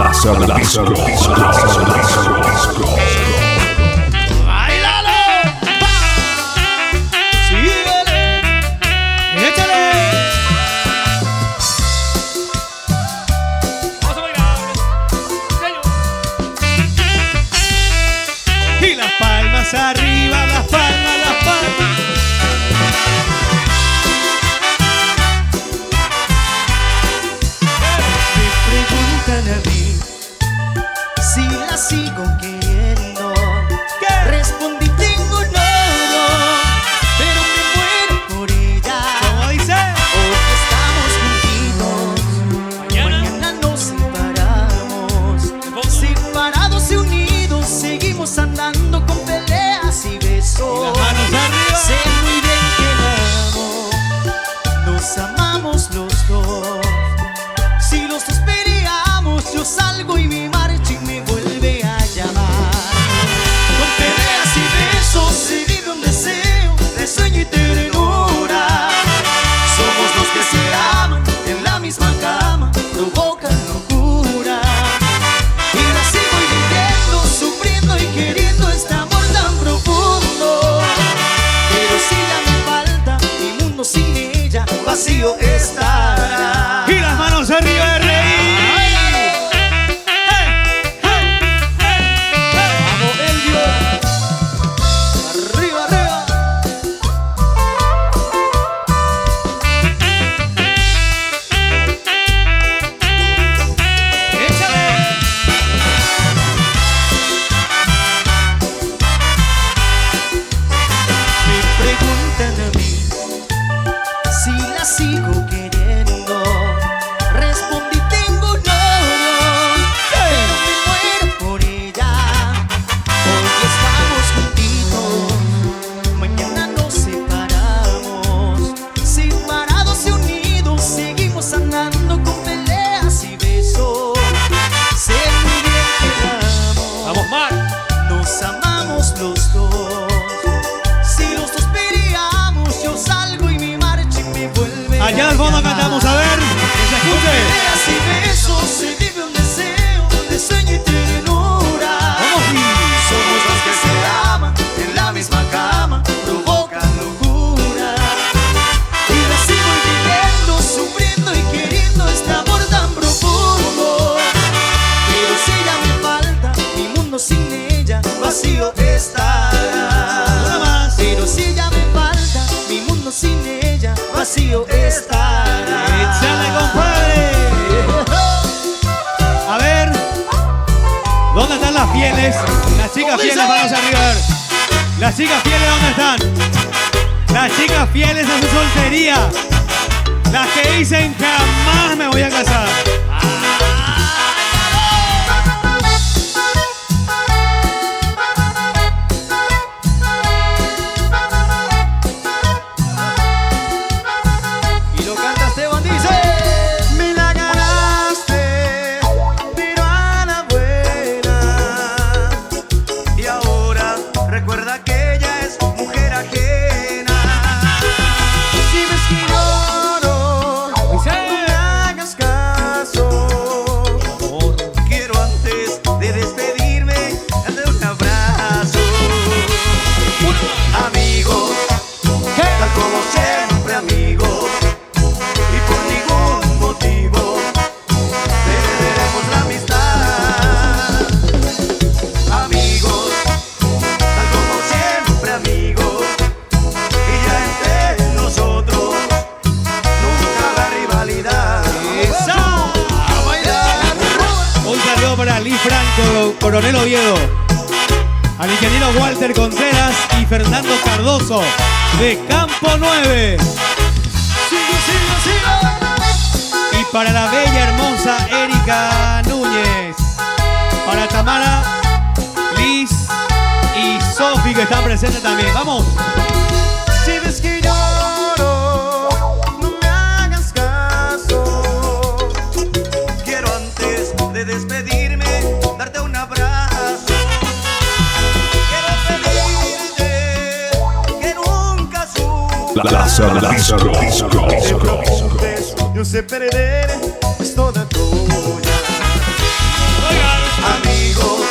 La zona disco. Arriba, las palmas, las palmas. Me preguntan a mí si la sigo queriendo. ¿Qué? Respondí tengo novio, pero me muero por ella. ¿Cómo dice? Hoy estamos juntitos, mañana nos separamos. Separados y unidos, seguimos andando con peleas y besos. Y las manos arriba. Sé muy bien que nos amamos los dos. Si los dos peleamos, yo salgo y me marcho y me vuelve a llamar. Con peleas y besos se vive un deseo de sueño y ternura. Somos los que se aman en la misma cama, provocan locura. Y así voy viviendo, sufriendo y queriendo este amor tan profundo. Pero si ya me falta, mi mundo sin ella vacío estará. Y las manos arriba de reír. Vamos, Elvio. Arriba, arriba. Me preguntan a mí si la sigo queriendo. Respondí tengo novio, pero me muero por ella. Hoy estamos juntitos, mañana nos separamos. Separados y unidos, seguimos andando con peleas y besos. Sé muy bien que Vamos, Mar. nos amamos los dos. Si los dos peleamos, yo salgo y me marcho y me vuelve Allá a al fondo llamar. cantamos, a ver, que se escuche. Peleas y besos, se vive un deseo de sueño y ternura. Somos los que se aman en la misma cama, provocan locura. Y así voy viviendo, sufriendo y queriendo este amor tan profundo. Pero si ella me falta, mi mundo sin ella vacío estará. Nada más. Pero si ella me falta, mi mundo sin ella vacío estará. Échale, compadre. A ver, ¿dónde están las fieles? Las chicas fieles, manos arriba. A ver. Las chicas fieles, ¿dónde están? Las chicas fieles a su soltería. Las que dicen jamás me voy a casar. Y lo canta Esteban, dice: me la ganaste, pero a la buena. Y ahora recuerda que ella es mujer ajena. Si ves que lloro, no me hagas caso. Quiero antes de despedirme darte un abrazo. Amigos, tal como siempre amigos, y por ningún motivo perderemos la amistad. Amigos, tal como siempre amigos, y ya entre nosotros nunca la rivalidad. ¡Esa! ¡A bailar! Un saludo para Lee Franco, Coronel Oviedo, al ingeniero Walter Contreras y Fernando Cardoso de Campo 9. ¡Sigue, sigue, sigue! Y para la bella hermosa Erika Núñez, para Tamara, Liz y Sofi que están presentes también. ¡Vamos! Si ves que lloro, no me hagas caso. Quiero antes de despedirme darte un abrazo. Quiero pedirte que nunca sufras. La zona disco. Te preocupes, yo sé perder, es toda tuya. amigos,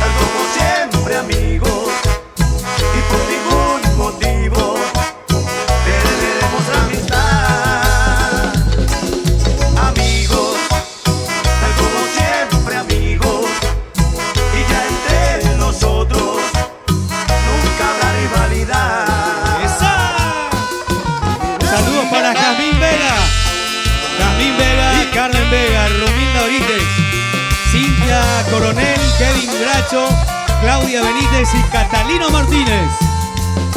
tal como siempre amigos, y por ningún motivo perderemos la amistad. Amigos, tal como siempre amigos, y ya entre nosotros nunca habrá rivalidad. ¡Esa! Saludos para Jazmín Vega, Carmen Vega, Rominda Orites, Cintia Coronel, Kevin Bracho, Claudia Benítez y Catalino Martínez.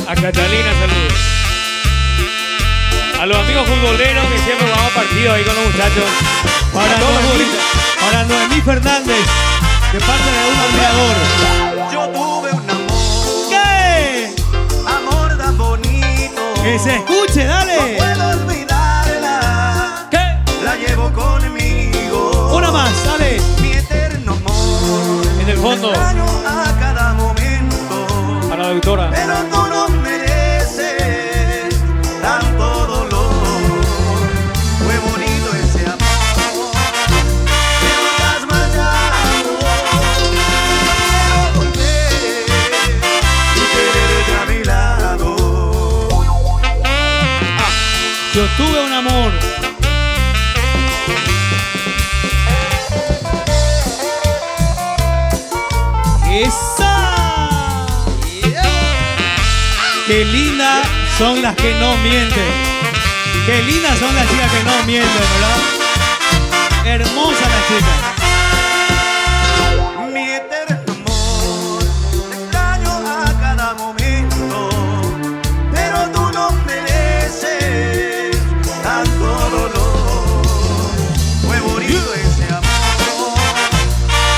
A Catalina, saludos. A los amigos futboleros que siempre jugamos partidos ahí con los muchachos. Para todos los Noemí, futbolistas. para Noemí Fernández, de parte de un admirador. Yo tuve un amor, ¿Qué? amor tan bonito, Que se escuche, no dale. puedo olvidarla, ¿Qué? la llevo conmigo. Una más, dale. Mi eterno amor, En el fondo, extraño a cada momento, para la doctora. pero tú no mereces tanto dolor. Fue bonito ese amor, pero estás marchado. Quiero volver y tenerte a mi lado. Yo tuve un amor. ¡Esa! ¡Qué lindas son las que no mienten! ¡Qué lindas son las chicas que no mienten, ¿verdad? Hermosa la chica. Mi eterno amor, te extraño a cada momento, pero tú no mereces tanto dolor. Fue bonito ese amor,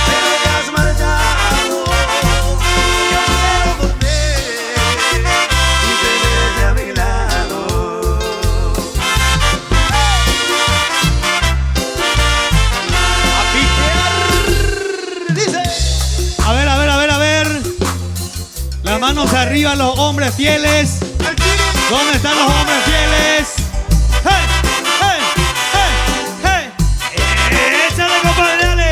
pero te has marchado. Yo quiero volver y tenerte a mi lado. A piquear, dice. A ver. Las manos arriba, los hombres fieles. ¿Dónde están los hombres fieles? ¡Hey! ¡Hey! ¡Hey! ¡Hey! ¡Échale, compadre, dale!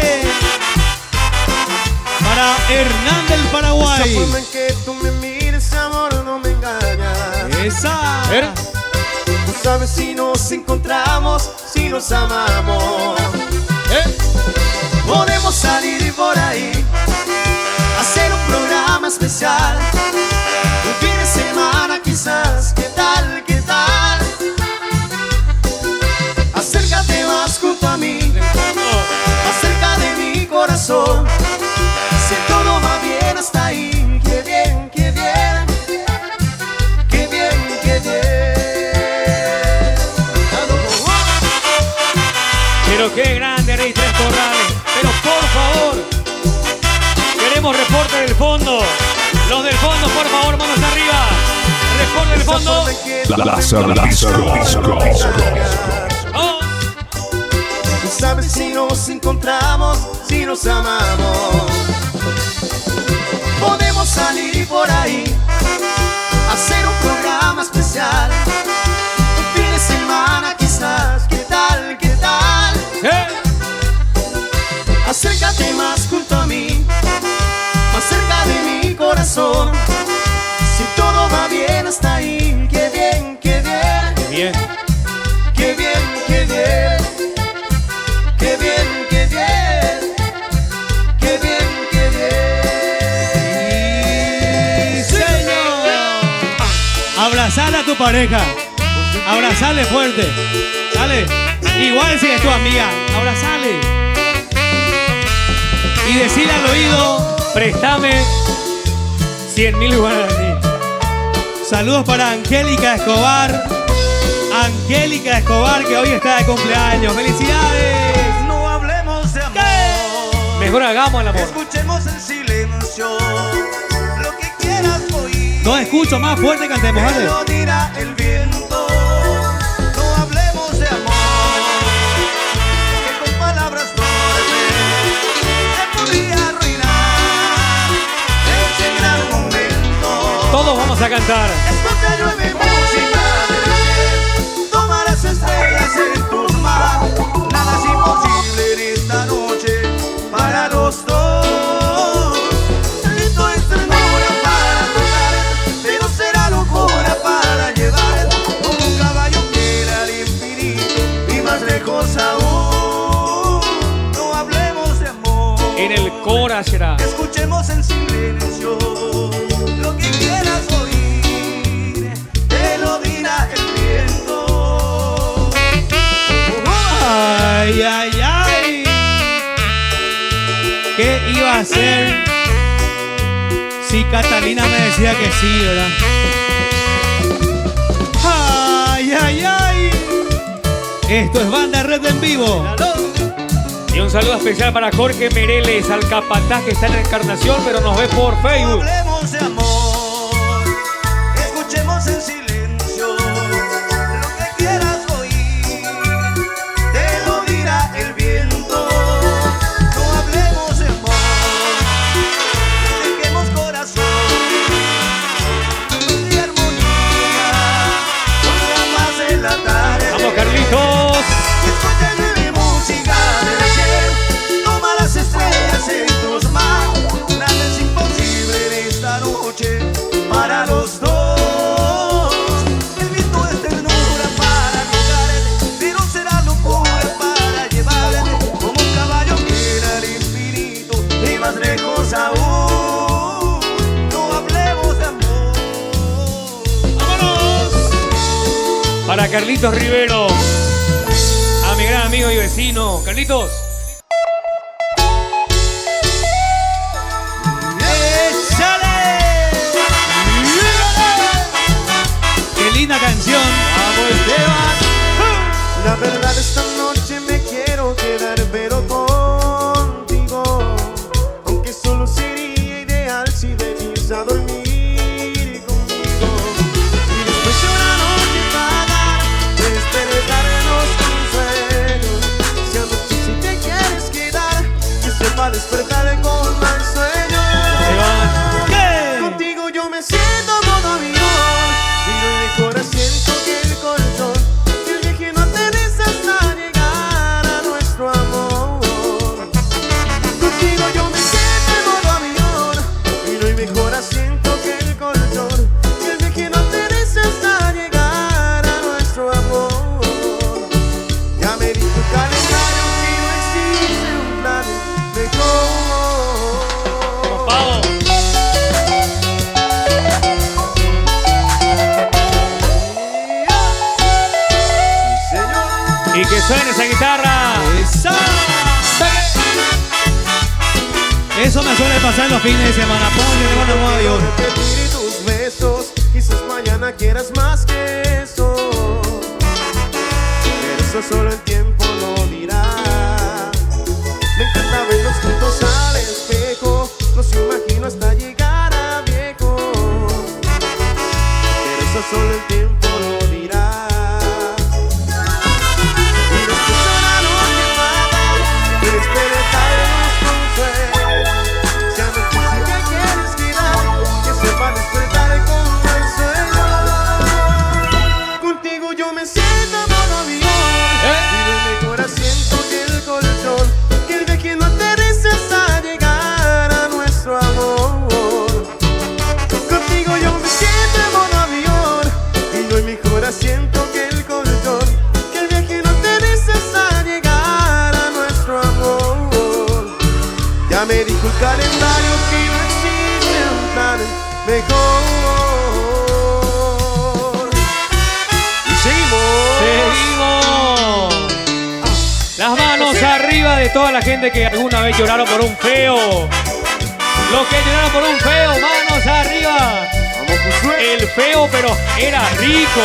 Para Hernán del La Paraguay. forma en que tú me mires, amor, no me engañas. Esa. A ver. Tú sabes si nos encontramos, si nos amamos. Podemos salir por ahí, hacer un programa especial. Un fin de semana quizás, ¿qué tal, qué tal? Acércate más junto a mí, más cerca de mi corazón. Si todo va bien hasta ahí, qué bien, qué bien. Qué bien, qué bien. Pero qué grande, Rey Tres Corrales. Pero por favor, queremos reporte del fondo. Los del fondo, por favor, manos arriba. Reporte del fondo. Láser. Vamos. Tú sabes si nos encontramos, si nos amamos. Podemos salir por ahí, hacer un programa especial. Un fin de semana quizás, ¿qué tal, qué tal? Acércate más junto a mí, más cerca de mi corazón. Si todo va bien hasta ahí, qué bien, qué bien. Bien. Qué bien, qué bien. Qué bien, qué bien. Qué bien, qué bien. ¡Sí, señor! Abrazar a tu pareja. Abrazarle fuerte. Dale. Igual si es tu amiga. Abrazarle. Y decirle al oído. Préstame 100.000 guaraníes. Saludos para Angélica Escobar. Angélica Escobar, que hoy está de cumpleaños. ¡Felicidades! No hablemos de amor. Mejor hagamos el amor. Escuchemos el silencio. Lo que quieras oír. No escucho, más fuerte cantemos, Te dale. lo dirá el viento. No hablemos de amor, que con palabras torpes te podría arruinar ese gran momento. Todos vamos a cantar. Escucha, llueve música de ayer. Toma las estrellas en tus manos. Nada es imposible en esta noche para los dos. hora será. Escuchemos en silencio lo que quieras oír, te lo dirá el viento. Ay, ay, ay. ¿Qué iba a hacer si Catalina me decía que sí, verdad? Ay, ay, ay. Esto es Banda Red en vivo. Y un saludo especial para Jorge Mereles, al capataz que está en Encarnación, pero nos ve por Facebook. Hablemos de amor, escuchemos en silencio lo que quieras oír, te lo dirá el viento. No hablemos de amor, dejemos corazón de armonía, con la paz de la tarde. Vamos, Carlitos. Escuchen mi música del ayer, toma las estrellas en tus manos, nada es imposible en esta noche para los dos. El viento es ternura para tocarte, pero será locura para llevarte como un caballo que irá al infinito y más lejos aún. No hablemos de amor. ¡Vámonos! Para Carlitos Rivero, a mi gran amigo y vecino. Carlitos. ¡Échale! ¡Qué linda canción! Vamos, Esteban. La verdad esta noche me quiero quedar pero contigo, aunque solo sería ideal si venís a dormir conmigo. Y después de una noche para despertarnos con sueños. Si anoche si te quieres quedar, que sepa despertar con mal sueño. ¿Qué? Contigo yo me siento como avión, y en mi corazón siento que el colchón, que el viaje no aterriza hasta llegar a nuestro amor. Contigo yo me siento en modo avión, y no hay mejor asiento que el colchón, que el viaje no aterriza hasta llegar a nuestro amor. Ya me dijo el calendario que no existe un plan mejor. Pavo. Y que suene esa guitarra. ¡Esa! Eso me suele pasar en los fines de semana. Ponle de nuevo avión. Repetir tus besos, quizás mañana quieras más que eso, pero eso solo el tiempo lo dirá. Me encanta vernos juntos al espejo, los imagino hasta llegar a viejo, pero eso solo el tiempo lo dirá. Y después de una noche para despertarnos con sueño. Si anoche si te quieres quedar, que sepa despertar con mal sueño. Contigo yo me siento modo avión, y en mi corazón siento que el colchón, que el viaje no aterriza hasta llegar a nuestro amor. Contigo yo me siento en modo avión, y yo en mi corazón siento que el colchón, que el viaje no aterriza hasta llegar a nuestro amor. Ya me dijo el calendario que no existe un plan mejor. Y seguimos. Las manos arriba de toda la gente que alguna vez lloraron por un feo. Los que lloraron por un feo, manos arriba. Vamos, Josué. El feo, pero era rico.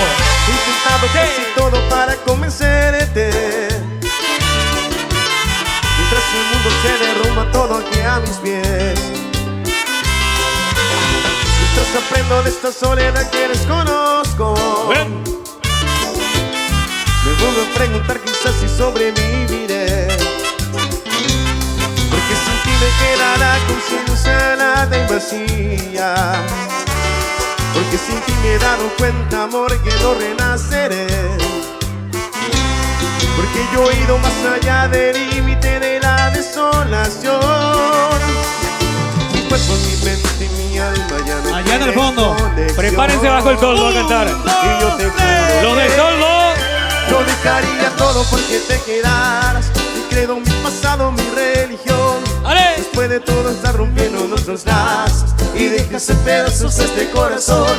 He intentado casi todo para convencerte, mientras el mundo se derrumba todo aquí a mis pies. Mientras aprendo de esta soledad que desconozco, Ven. me vuelvo a preguntar quizás si sobreviviré, porque sin ti me queda la conciencia helada y vacía. Porque sin ti me he dado cuenta, amor, que no renaceré. Porque yo he ido más allá del límite de la desolación. Mi cuerpo, mi mente y mi alma ya no Allá en el tienen fondo. conexión. Prepárense bajo el toldo a cantar. Y yo te juro Los del que toldo. yo dejaría todo porque te quedaras. Mi credo, mi pasado, mi religión. ¡Ale! Después de todo estar rompiendo nuestros lazos y dejas en pedazos este corazón.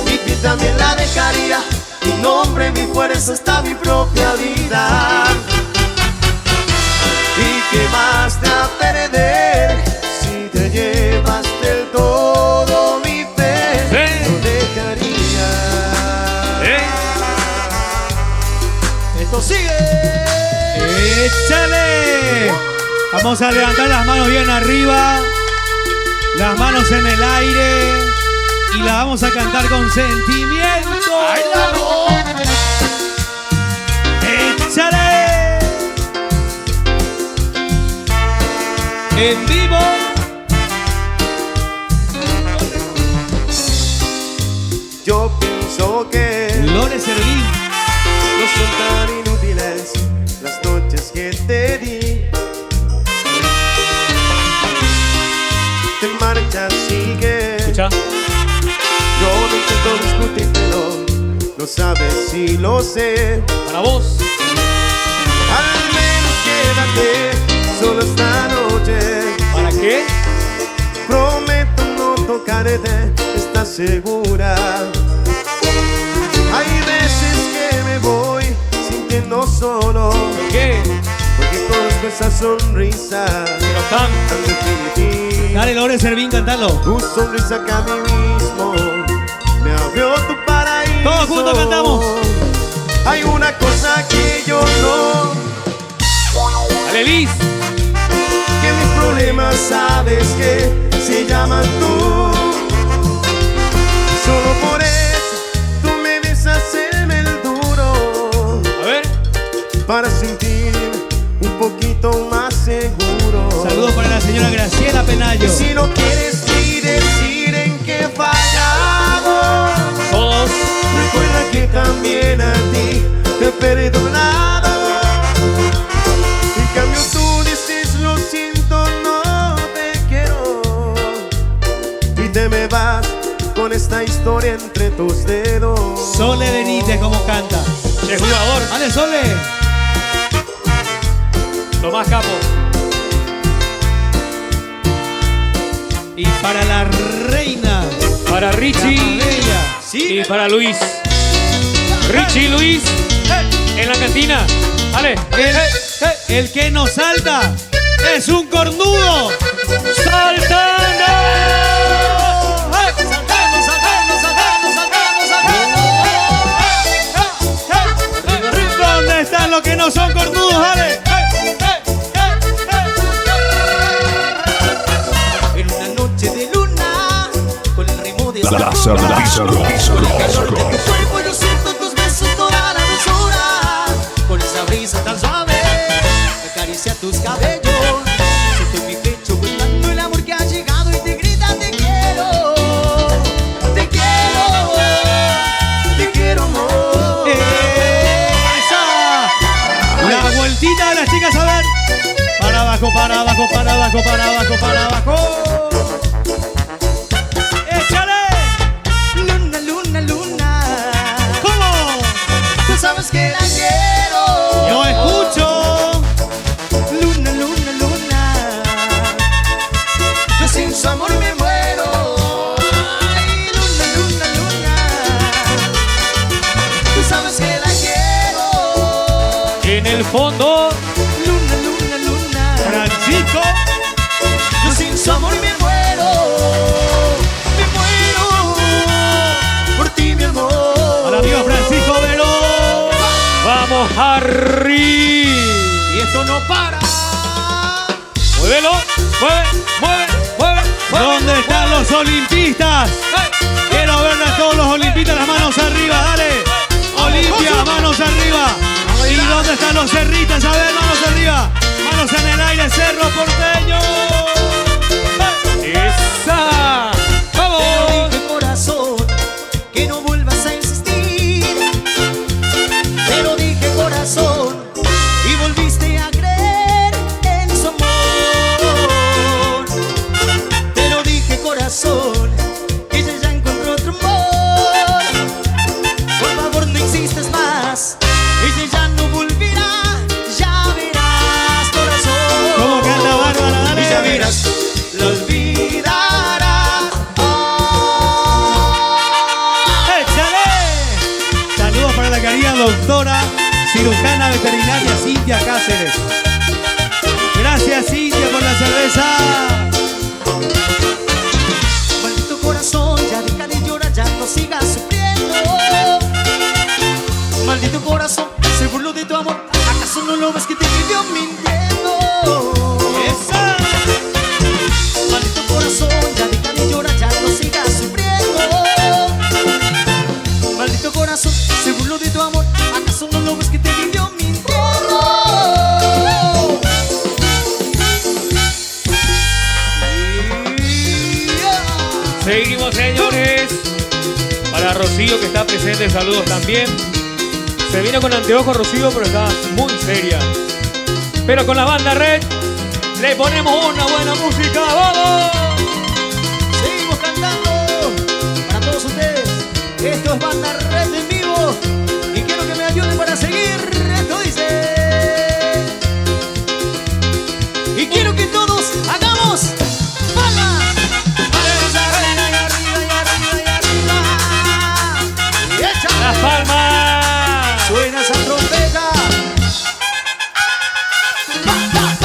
Mi piel también la dejaría, mi nombre, mi fuerza, hasta mi propia vida. ¿Y qué más te va a perder si te llevas del todo mi fe? Sí. Lo dejaría. Esto sigue. ¡Échale! Vamos a levantar las manos bien arriba, las manos en el aire y la vamos a cantar con sentimiento. ¡Ay, la voz! ¡Échale! En vivo. Yo pienso que Lore Servín. no son tan inútiles las noches que te di. Te marchas, sigue. Escucha. Yo no intento discutírtelo, no sabes si lo sé. Para vos. Al menos quédate solo esta noche. ¿Para qué? Prometo no tocarte, ¿estás segura? Hay veces que me voy sintiendo solo, ¿Por qué? porque conozco esa sonrisa Pero tan. tan definitiva. Dale, Lore Servín, cantalo. Tu sonrisa que a mí mismo me abrió tu paraíso. Todos juntos cantamos. Hay una cosa que yo no, ¡Ale, Liz! que mis problemas sabes que se llaman tú. Solo por eso tú me besas en el duro, A ver. para sentir un poquito más seguro. Saludos para la señora Graciela Penayo. Y si no quieres ni decir en qué fallamos, Todos. recuerda que también a ti te he perdonado. En cambio tú dices lo siento, no te quiero, y te me vas con esta historia entre tus dedos. Sole Benítez, como canta. El jugador. Dale, Sole. Lo más capo. Y para la reina. Para La Richie. más bella. Sí. Y para Luis. Richie y Luis. En la cantina. ¡Ale! El que nos salta es un cornudo. ¡Saltando! Saltamos, saltamos, saltamos, saltamos, saltamos. ¿Dónde están los que no son cornudos? Dale. En una noche de luna, con el ritmo de esta Lázaro, cumbia, Lázaro, con el calor de Lázaro. tu cuerpo yo siento tus besos toda la dulzura. Con esa brisa tan suave, acaricia tus cabellos. Siento en mi pecho guardando el amor que ha llegado y te grita te quiero, te quiero, te quiero amor. ¡Esa! La vueltita de las chicas, a ver. Para abajo, para abajo, para abajo, para abajo, para abajo. ¡Échale! Luna, luna, luna, ¿Cómo? tú sabes que la quiero. Yo escucho. Luna, luna, luna, yo sin su amor me muero. Ay, luna, luna, luna, tú sabes que la quiero. En el fondo. Luna, luna, luna, Francisco. yo sin su amor me muero. Me muero por ti, mi amor. Hola, amigo Francisco Velo. Vamos, Harry. Y esto no para. Muévelo. Mueve, mueve, mueve. mueve. ¿Dónde están los olimpistas? Quiero ver a todos los olimpistas, las manos arriba, dale. Olimpia, manos arriba. ¿Y dónde están los cerritas? A ver, manos arriba. Manos en el aire, Cerro Porteño. Esa. Pero Vamos. dije, corazón, que no vuelvas a insistir. Pero dije, corazón, y volviste a creer en su amor. Pero dije, corazón, que ella ya encontró otro amor. doctora cirujana veterinaria Cintia Cáceres. Gracias, Cintia, por la cerveza. Maldito corazón, ya deja de llorar, ya no sigas sufriendo. Maldito corazón, se burló de tu amor. ¿Acaso no lo ves que te vivió mintiendo? ¡Esa! Maldito corazón, ya deja de llorar, ya no sigas sufriendo. Maldito corazón, se burló de tu amor. ¿Acaso no lo ves que te vivió mintiendo? Seguimos, señores. Para Rocío, que está presente, saludos también. Se vino con anteojos, Rocío, pero está muy seria. Pero con la banda Red le ponemos una buena música. ¡Vamos! Seguimos cantando para todos ustedes. Esto es Banda Red en vivo y quiero que me ayuden para seguir. Esto dice. Y quiero que todos hagamos palmas. Palmas arriba y arriba y arriba y arriba. Y échale. ¡Las palmas! Suena esa trompeta.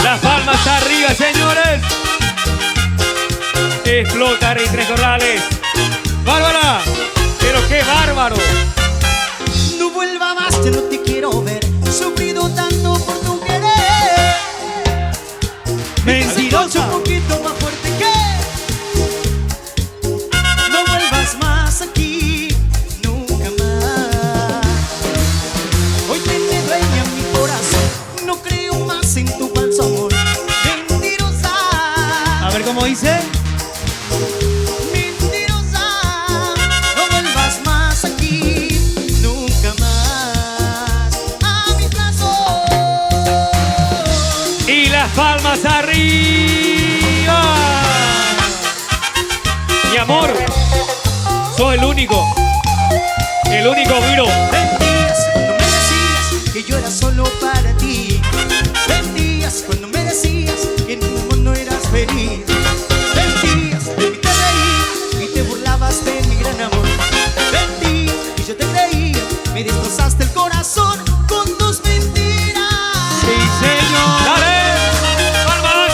¡Las palmas arriba, señores! Explota Rey Tres Corrales. ¡Bárbara! ¡Pero qué bárbaro! No vuelva más, ya no te quiero ver. Sufrido tanto por tu querer. Mentirosa. Un poquito más fuerte que. No vuelvas más aquí, nunca más. Hoy tiene dueña mi corazón. No creo más en tu falso amor. Mentirosa. A ver cómo dice. Mentirosa. No vuelvas más aquí, nunca más. A mis brazos. Y las palmas arriba. Mi amor, sos el único Viro. Mentías cuando me decías que yo era solo para ti. Mentías cuando me decías que en tu mundo eras feliz. Mentías, de mí te reí y te burlabas de mi gran amor. Mentías y yo te creía, me destrozaste el corazón con tus mentiras. Sí, señor. ¡Dale! ¡Palmas!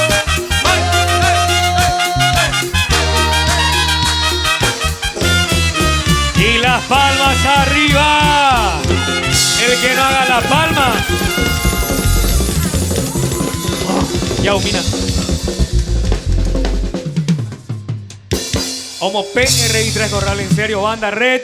Y las palmas arriba. El que no haga la palma. Ya, Humina. Como PRI Tres Corrales, en serio, banda Red.